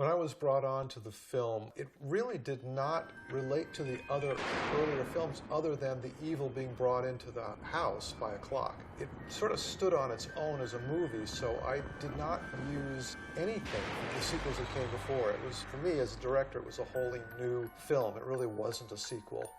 When I was brought on to the film, it really did not relate to the other earlier films other than the evil being brought into the house by a clock. It sort of stood on its own as a movie, so I did not use anything from the sequels that came before. It was, for me as a director, it was a wholly new film. It really wasn't a sequel.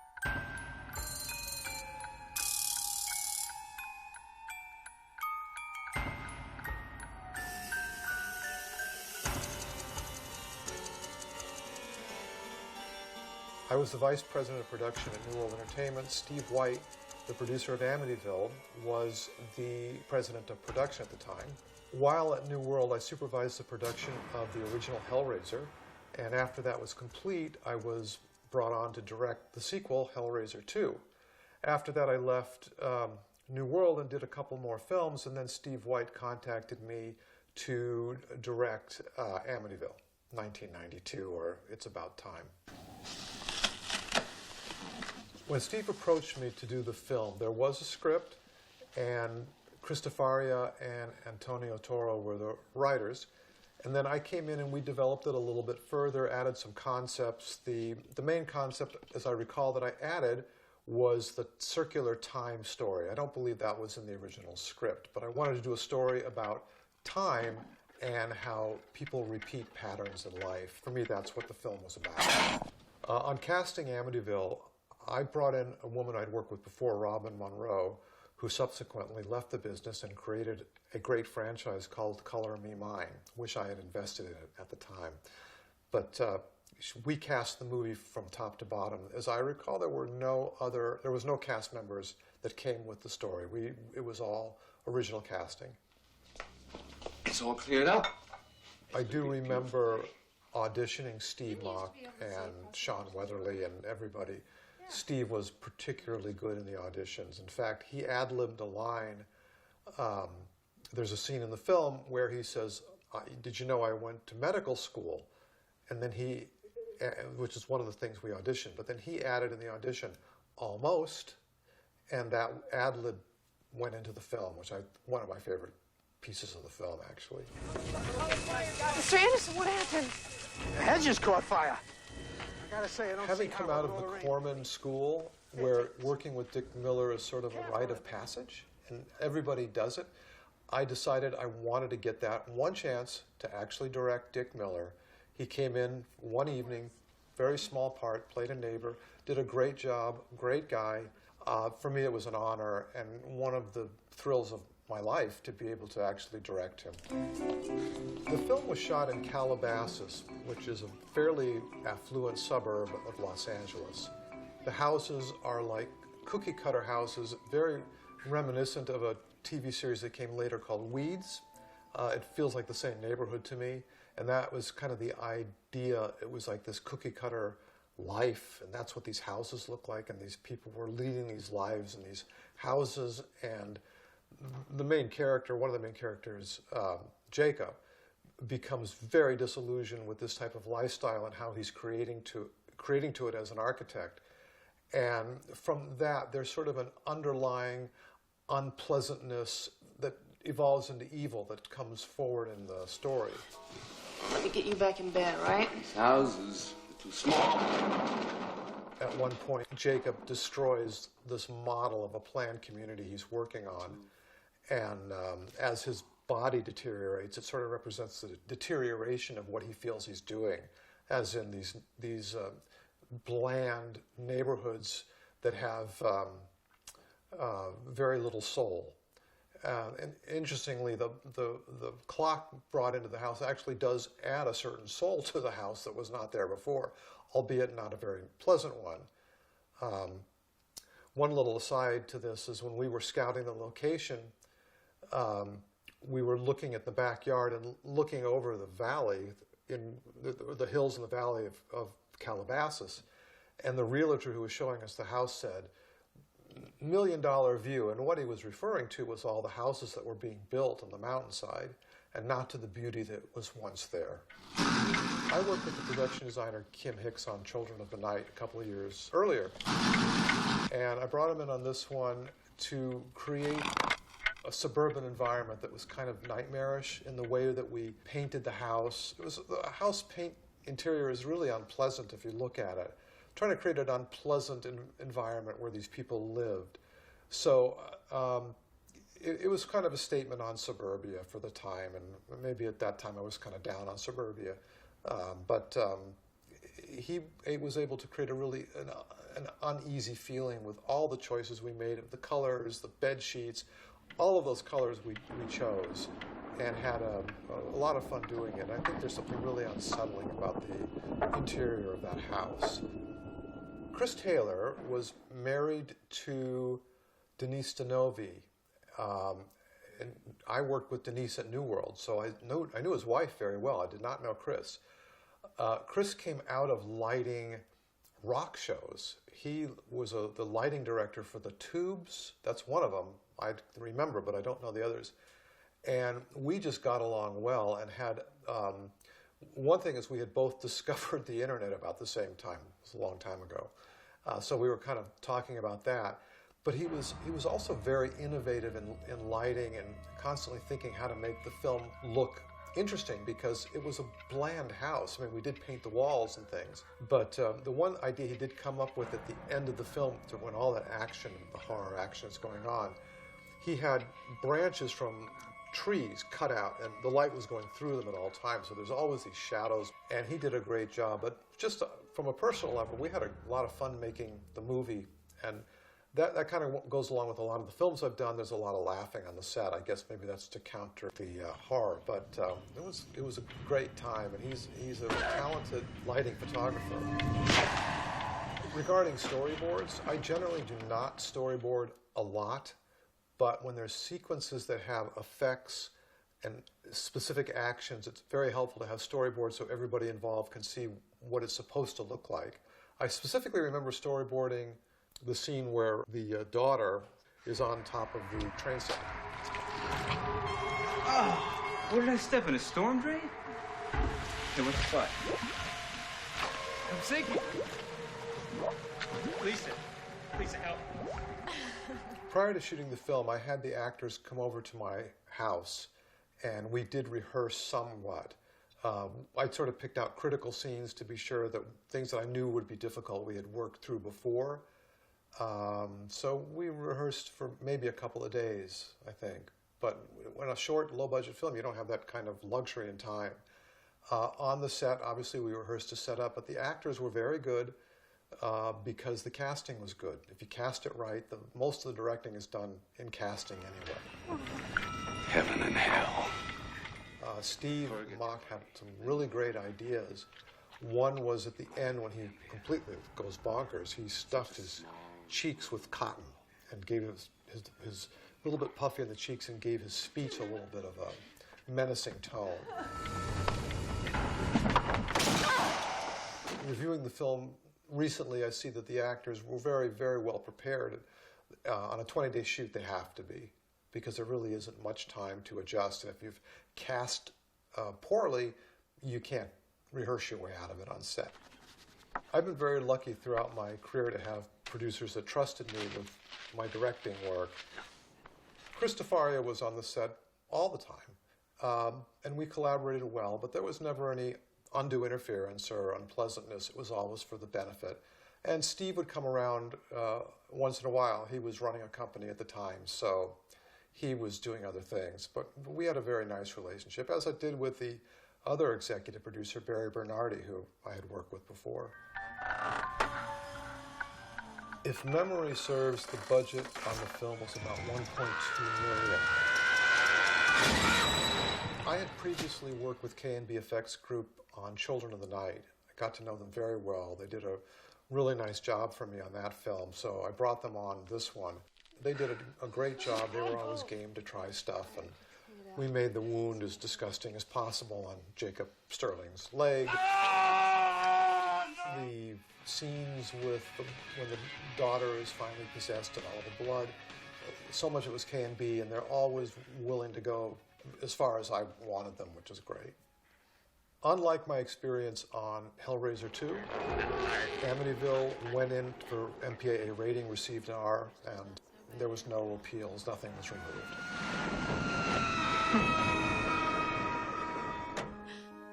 I was the vice president of production at New World Entertainment. Steve White, the producer of Amityville, was the president of production at the time. While at New World, I supervised the production of the original Hellraiser, and after that was complete, I was brought on to direct the sequel, Hellraiser 2. After that, I left New World and did a couple more films, and then Steve White contacted me to direct Amityville, 1992, or It's About Time. When Steve approached me to do the film, there was a script, and Cristofaria and Antonio Toro were the writers. And then I came in and we developed it a little bit further, added some concepts. The main concept, as I recall, that I added was the circular time story. I don't believe that was in the original script, but I wanted to do a story about time and how people repeat patterns in life. For me, that's what the film was about. On casting Amityville, I brought in a woman I'd worked with before, Robin Monroe, who subsequently left the business and created a great franchise called Color Me Mine. Wish I had invested in it at the time. But we cast the movie from top to bottom. As I recall, there was no cast members that came with the story. It was all original casting. It's all cleared up. I do remember auditioning Steve Mock and Sean Weatherly and everybody. Steve was particularly good in the auditions. In fact, he ad-libbed a line. There's a scene in the film where he says, did you know I went to medical school? And then which is one of the things we auditioned, but then he added in the audition, almost, and that ad-lib went into the film, which one of my favorite pieces of the film, actually. Mr. Anderson, what happened? The hedges caught fire. I gotta say, I don't Having come out of the Corman School, where working with Dick Miller is sort of a rite of passage, and everybody does it, I decided I wanted to get that one chance to actually direct Dick Miller. He came in one evening, very small part, played a neighbor, did a great job, great guy. For me, it was an honor and one of the thrills of my life to be able to actually direct him. The film was shot in Calabasas, which is a fairly affluent suburb of Los Angeles. The houses are like cookie-cutter houses, very reminiscent of a TV series that came later called Weeds. It feels like the same neighborhood to me, and that was kind of the idea. It was like this cookie-cutter life, and that's what these houses look like, and these people were leading these lives in these houses, and the main character, one of the main characters, Jacob, becomes very disillusioned with this type of lifestyle and how he's creating to it as an architect. And from that, there's sort of an underlying unpleasantness that evolves into evil that comes forward in the story. Let me get you back in bed, right? These houses are too small. At one point, Jacob destroys this model of a planned community he's working on. And as his body deteriorates, it sort of represents the deterioration of what he feels he's doing, as in these bland neighborhoods that have very little soul. And interestingly, the clock brought into the house actually does add a certain soul to the house that was not there before, albeit not a very pleasant one. One little aside to this is when we were scouting the location, we were looking at the backyard and looking over the valley, in the hills in the valley of Calabasas, and the realtor who was showing us the house said, $1 million view, and what he was referring to was all the houses that were being built on the mountainside, and not to the beauty that was once there. I worked with the production designer Kim Hicks on Children of the Night a couple of years earlier, and I brought him in on this one to create a a suburban environment that was kind of nightmarish in the way that we painted the house. The house paint interior is really unpleasant if you look at it. Trying to create an unpleasant environment where these people lived. So it was kind of a statement on suburbia for the time, and maybe at that time I was kind of down on suburbia. But he was able to create a really an uneasy feeling with all the choices we made of the colors, the bed sheets, all of those colors we chose, and had a lot of fun doing it. I think there's something really unsettling about the interior of that house. Chris Taylor was married to Denise Denovi, and I worked with Denise at New World, so I knew his wife very well. I did not know Chris. Chris came out of lighting rock shows. He was the lighting director for the Tubes. That's one of them. I remember, but I don't know the others. And we just got along well and had, one thing is we had both discovered the internet about the same time. It was a long time ago. So we were kind of talking about that. But he was also very innovative in lighting and constantly thinking how to make the film look interesting, because it was a bland house. I mean, we did paint the walls and things, but the one idea he did come up with at the end of the film, to when all that action, the horror action is going on, he had branches from trees cut out, and the light was going through them at all times, so there's always these shadows, and he did a great job. But just from a personal level, we had a lot of fun making the movie, and that kind of goes along with a lot of the films I've done. There's a lot of laughing on the set. I guess maybe that's to counter the horror, but it was a great time, and he's a talented lighting photographer. Regarding storyboards, I generally do not storyboard a lot, but when there's sequences that have effects and specific actions, it's very helpful to have storyboards so everybody involved can see what it's supposed to look like. I specifically remember storyboarding the scene where the daughter is on top of the train set. Oh, where did I step in? A storm drain? Hey, what's the fight? I'm sinking. Lisa, help. Prior to shooting the film, I had the actors come over to my house, and we did rehearse somewhat. I sort of picked out critical scenes to be sure that things that I knew would be difficult we had worked through before. So we rehearsed for maybe a couple of days, I think. But when a short, low-budget film, you don't have that kind of luxury and time. On the set, obviously, we rehearsed to set up, but the actors were very good because the casting was good. If you cast it right, most of the directing is done in casting anyway. Heaven and hell. Steve Mock had some really great ideas. One was at the end when he completely goes bonkers. He stuffed his cheeks with cotton and gave his a little bit puffy in the cheeks and gave his speech a little bit of a menacing tone. Reviewing the film recently, I see that the actors were very, very well prepared. On a 20-day shoot, they have to be, because there really isn't much time to adjust. And if you've cast poorly, you can't rehearse your way out of it on set. I've been very lucky throughout my career to have producers that trusted me with my directing work. Chris DeFaria was on the set all the time, and we collaborated well, but there was never any undue interference or unpleasantness. It was always for the benefit. And Steve would come around once in a while. He was running a company at the time, so he was doing other things. But we had a very nice relationship, as I did with the other executive producer, Barry Bernardi, who I had worked with before. If memory serves, the budget on the film was about $1.2 million. I had previously worked with K&B Effects Group on Children of the Night. I got to know them very well. They did a really nice job for me on that film, so I brought them on this one. They did a great job. They were always game to try stuff, and we made the wound as disgusting as possible on Jacob Sterling's leg. The scenes with when the daughter is finally possessed and all the blood, so much it was K&B, and they're always willing to go as far as I wanted them, which is great. Unlike my experience on Hellraiser 2, Amityville went in for MPAA rating, received an R, and There was no appeals, nothing was removed.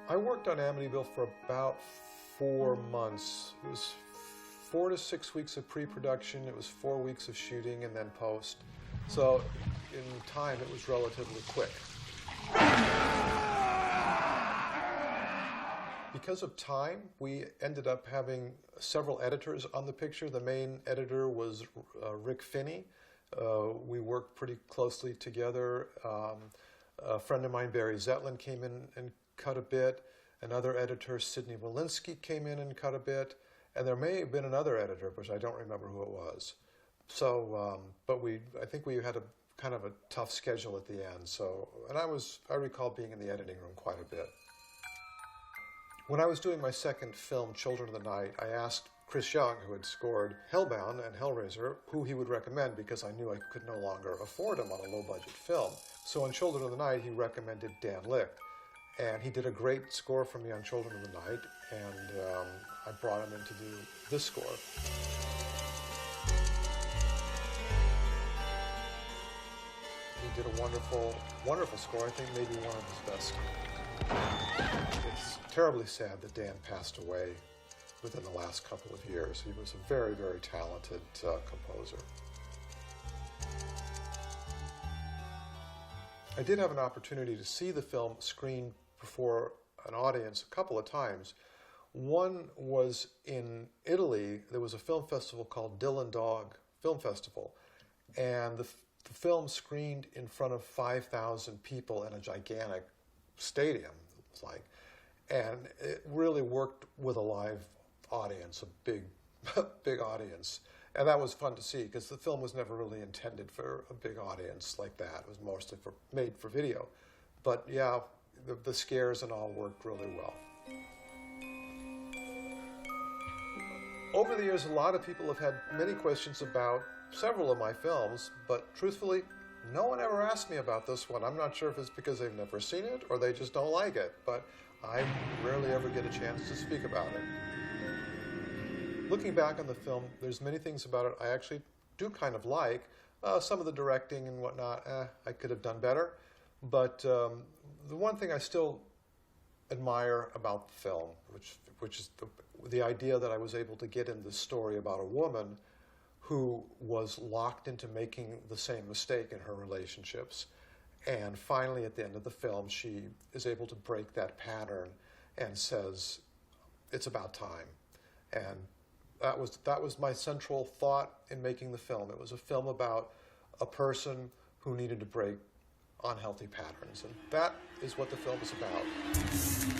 I worked on Amityville for about 4 months. It was 4 to 6 weeks of pre-production, it was 4 weeks of shooting, and then post. So in time, it was relatively quick. Because of time, we ended up having several editors on the picture. The main editor was Rick Finney. We worked pretty closely together. A friend of mine, Barry Zetlin, came in and cut a bit. Another editor, Sidney Walensky, came in and cut a bit. And there may have been another editor, but I don't remember who it was. So, but I think we had a kind of a tough schedule at the end. So, and I recall being in the editing room quite a bit. When I was doing my second film, Children of the Night, I asked Chris Young, who had scored Hellbound and Hellraiser, who he would recommend because I knew I could no longer afford him on a low-budget film. So on Children of the Night, he recommended Dan Licht. And he did a great score for me on Children of the Night, and I brought him in to do this score. He did a wonderful, wonderful score, I think maybe one of his best. It's terribly sad that Dan passed away within the last couple of years. He was a very, very talented composer. I did have an opportunity to see the film screened before an audience a couple of times. One was in Italy. There was a film festival called Dill and Dog Film Festival, and the film screened in front of 5,000 people in a gigantic stadium, it was like, and it really worked with a live audience, a big, big audience. And that was fun to see because the film was never really intended for a big audience like that. It was mostly made for video. But yeah, the scares and all worked really well. Over the years, a lot of people have had many questions about several of my films, but truthfully, no one ever asked me about this one. I'm not sure if it's because they've never seen it or they just don't like it, but I rarely ever get a chance to speak about it. Looking back on the film, there's many things about it I actually do kind of like. Some of the directing and whatnot, I could have done better. But the one thing I still admire about the film, which is the idea that I was able to get in this story about a woman who was locked into making the same mistake in her relationships. And finally, at the end of the film, she is able to break that pattern and says, it's about time. And that was my central thought in making the film. It was a film about a person who needed to break unhealthy patterns. And that is what the film is about.